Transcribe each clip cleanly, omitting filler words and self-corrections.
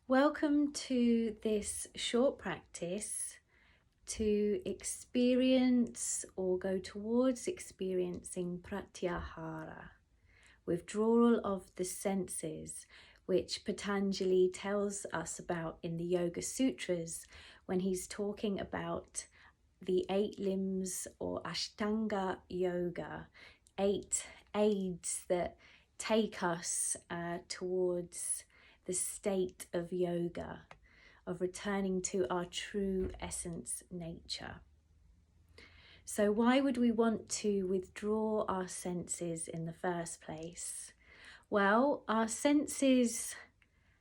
Welcome to this short practice to experience or go towards experiencing Pratyahara, withdrawal of the senses, which Patanjali tells us about in the Yoga Sutras when he's talking about the 8 limbs or Ashtanga Yoga, 8 aids that take us towards the state of yoga, of returning to our true essence nature. So why would we want to withdraw our senses in the first place? Well, our senses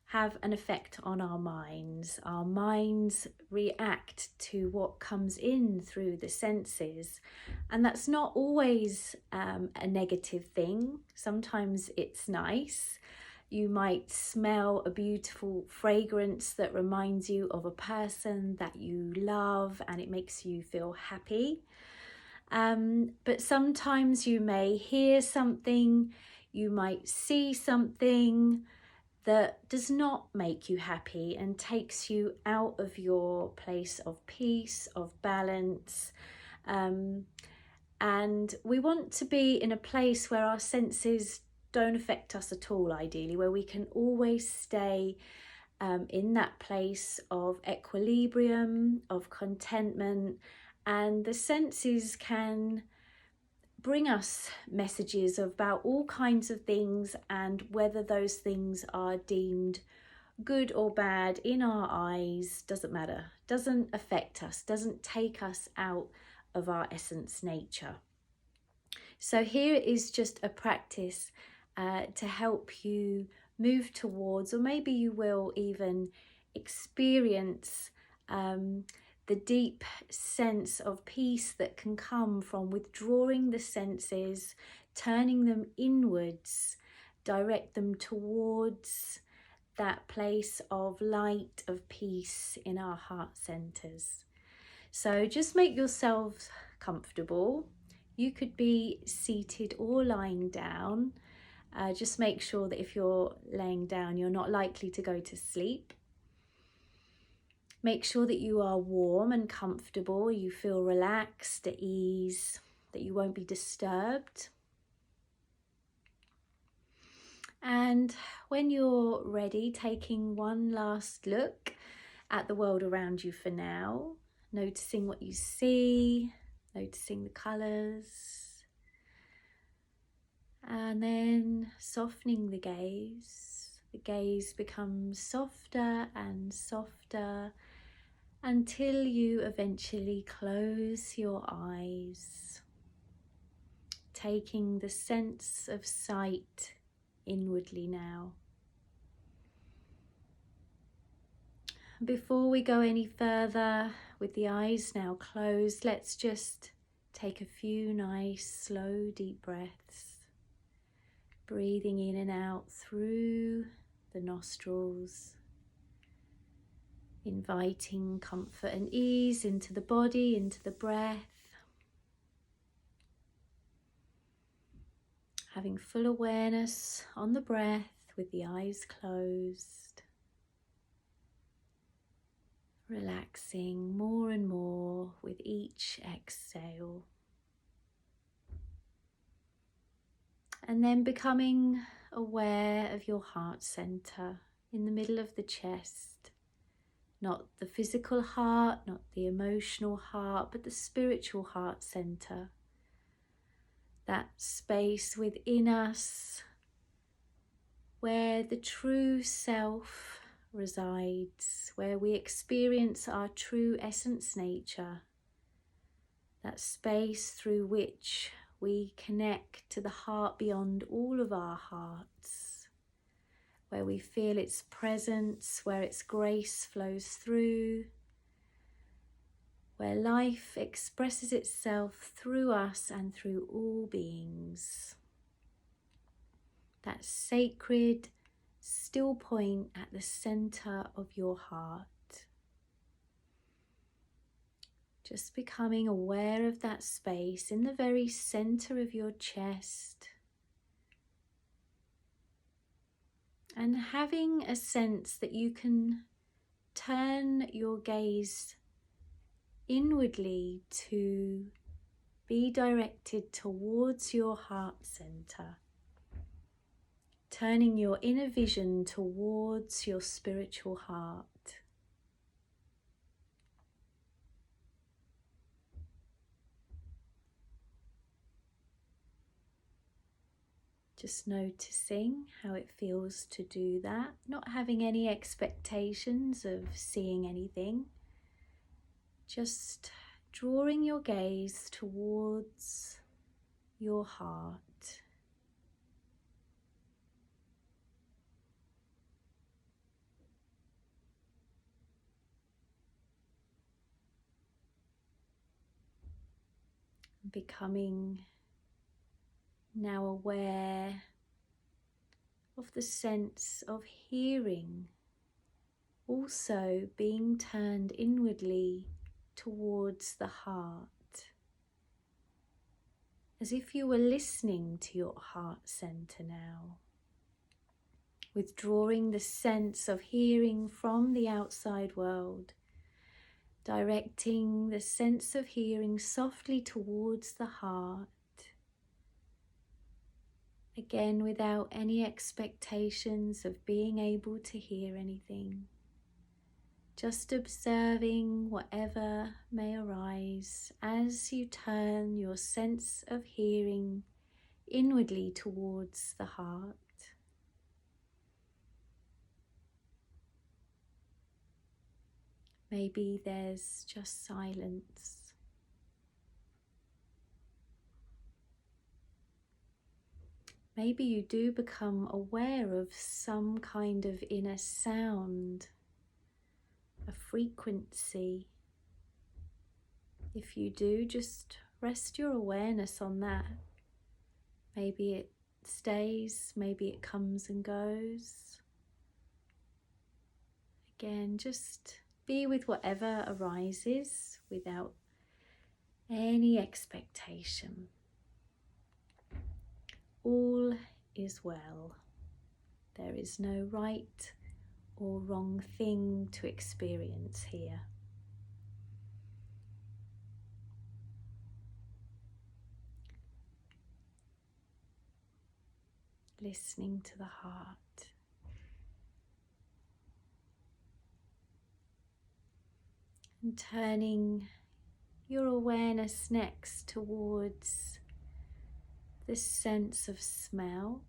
have an effect on our minds. Our minds react to what comes in through the senses, and that's not always a negative thing. Sometimes it's nice. You might smell a beautiful fragrance that reminds you of a person that you love and it makes you feel happy. But sometimes you may hear something, you might see something that does not make you happy and takes you out of your place of peace, of balance. And we want to be in a place where our senses don't affect us at all, ideally, where we can always stay in that place of equilibrium, of contentment, and the senses can bring us messages about all kinds of things, and whether those things are deemed good or bad in our eyes doesn't matter, doesn't affect us, doesn't take us out of our essence nature. So here is just a practice to help you move towards, or maybe you will even experience the deep sense of peace that can come from withdrawing the senses, turning them inwards, direct them towards that place of light, of peace in our heart centers. So just make yourself comfortable. You could be seated or lying down. Just make sure that if you're laying down, you're not likely to go to sleep. Make sure that you are warm and comfortable, you feel relaxed, at ease, that you won't be disturbed. And when you're ready, taking one last look at the world around you for now, noticing what you see, noticing the colours, and then softening the gaze. The gaze becomes softer and softer until you eventually close your eyes, taking the sense of sight inwardly now. Before we go any further, with the eyes now closed, let's just take a few nice, slow, deep breaths. Breathing in and out through the nostrils, inviting comfort and ease into the body, into the breath. Having full awareness on the breath with the eyes closed. Relaxing more and more with each exhale. And then becoming aware of your heart center in the middle of the chest. Not the physical heart, not the emotional heart, but the spiritual heart center. That space within us where the true self resides, where we experience our true essence nature. That space through which we connect to the heart beyond all of our hearts, where we feel its presence, where its grace flows through, where life expresses itself through us and through all beings. That sacred, still point at the center of your heart. Just becoming aware of that space in the very center of your chest. and having a sense that you can turn your gaze inwardly to be directed towards your heart center, turning your inner vision towards your spiritual heart. Just noticing how it feels to do that, not having any expectations of seeing anything, just drawing your gaze towards your heart. Becoming now aware of the sense of hearing also being turned inwardly towards the heart, as if you were listening to your heart center now, withdrawing the sense of hearing from the outside world, directing the sense of hearing softly towards the heart, again without any expectations of being able to hear anything. Just observing whatever may arise as you turn your sense of hearing inwardly towards the heart. Maybe there's just silence. Maybe you do become aware of some kind of inner sound, a frequency. If you do, just rest your awareness on that. Maybe it stays, maybe it comes and goes. Again, just be with whatever arises without any expectation. All is well. There is no right or wrong thing to experience here. Listening to the heart. And turning your awareness next towards this sense of smell.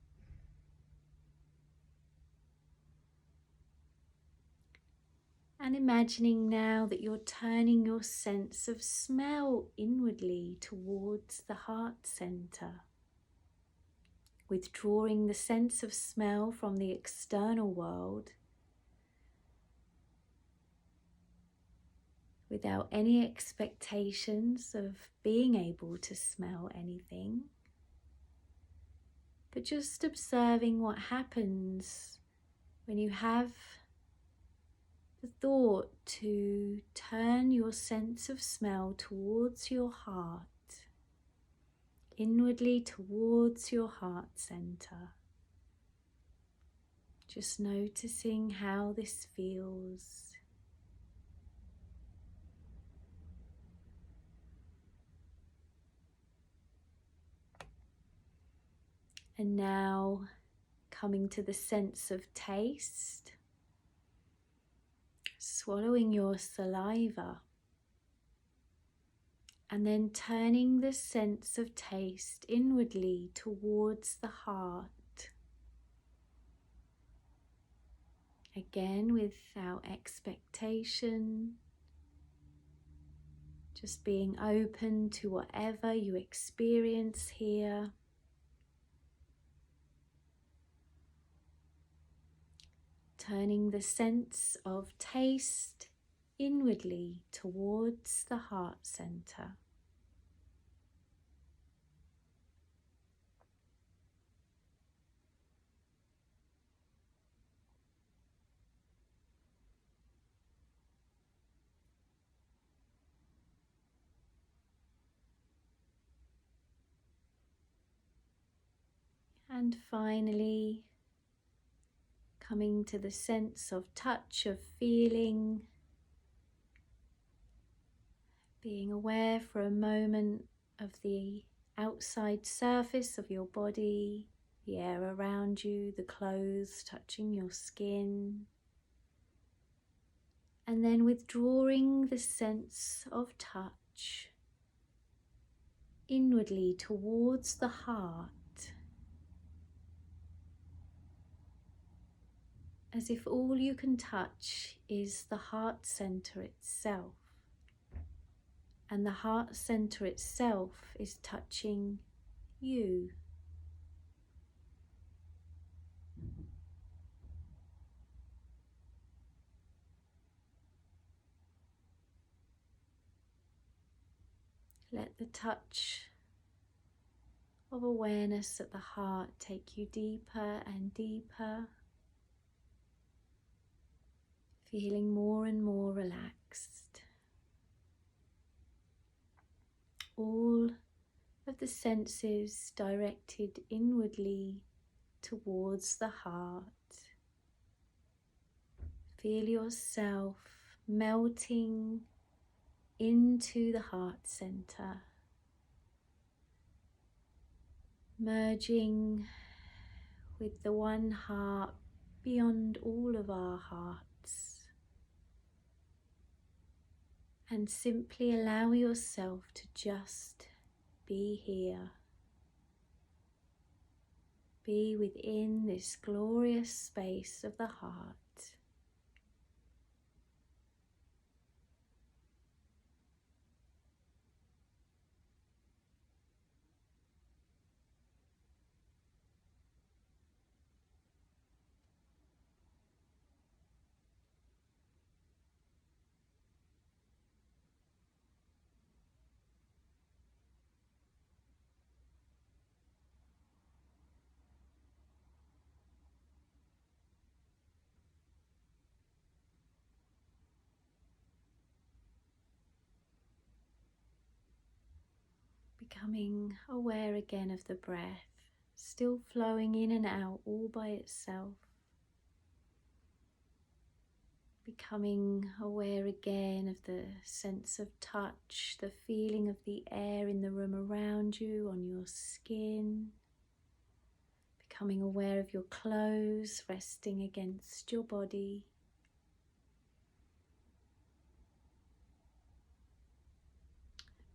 And imagining now that you're turning your sense of smell inwardly towards the heart center, withdrawing the sense of smell from the external world without any expectations of being able to smell anything, but just observing what happens when you have the thought to turn your sense of smell towards your heart, inwardly towards your heart center. Just noticing how this feels. And now coming to the sense of taste, swallowing your saliva, and then turning the sense of taste inwardly towards the heart. Again, without expectation, just being open to whatever you experience here. Turning the sense of taste inwardly towards the heart center. And finally, coming to the sense of touch, of feeling, being aware for a moment of the outside surface of your body, the air around you, the clothes touching your skin, and then withdrawing the sense of touch inwardly towards the heart, as if all you can touch is the heart center itself, and the heart center itself is touching you. Let the touch of awareness at the heart take you deeper and deeper, feeling more and more relaxed. All of the senses directed inwardly towards the heart. Feel yourself melting into the heart center, merging with the one heart beyond all of our hearts, and simply allow yourself to just be here. Be within this glorious space of the heart. Becoming aware again of the breath, still flowing in and out all by itself. Becoming aware again of the sense of touch, the feeling of the air in the room around you, on your skin. Becoming aware of your clothes resting against your body.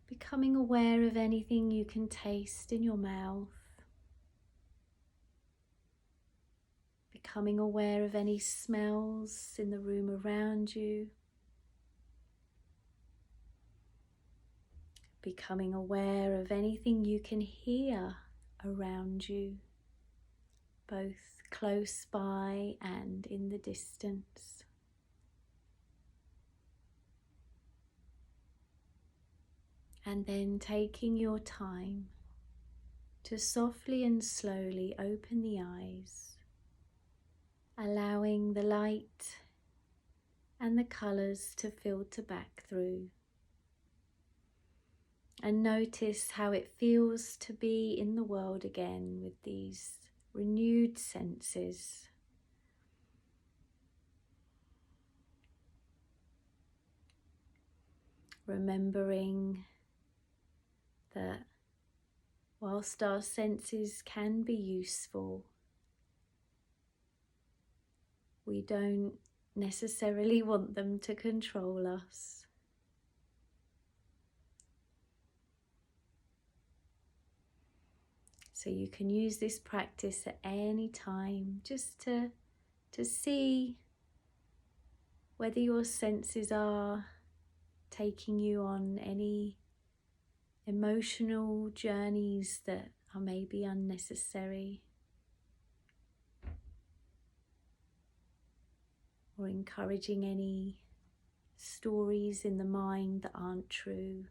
Becoming aware of anything you can taste in your mouth. Becoming aware of any smells in the room around you. Becoming aware of anything you can hear around you, both close by and in the distance. And then taking your time to softly and slowly open the eyes, allowing the light and the colours to filter back through. And notice how it feels to be in the world again with these renewed senses. Remembering that whilst our senses can be useful, we don't necessarily want them to control us. So you can use this practice at any time just to see whether your senses are taking you on any emotional journeys that are maybe unnecessary, or encouraging any stories in the mind that aren't true.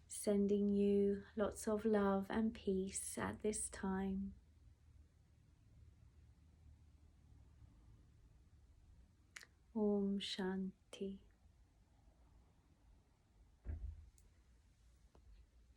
Sending you lots of love and peace at this time. Om Shanti.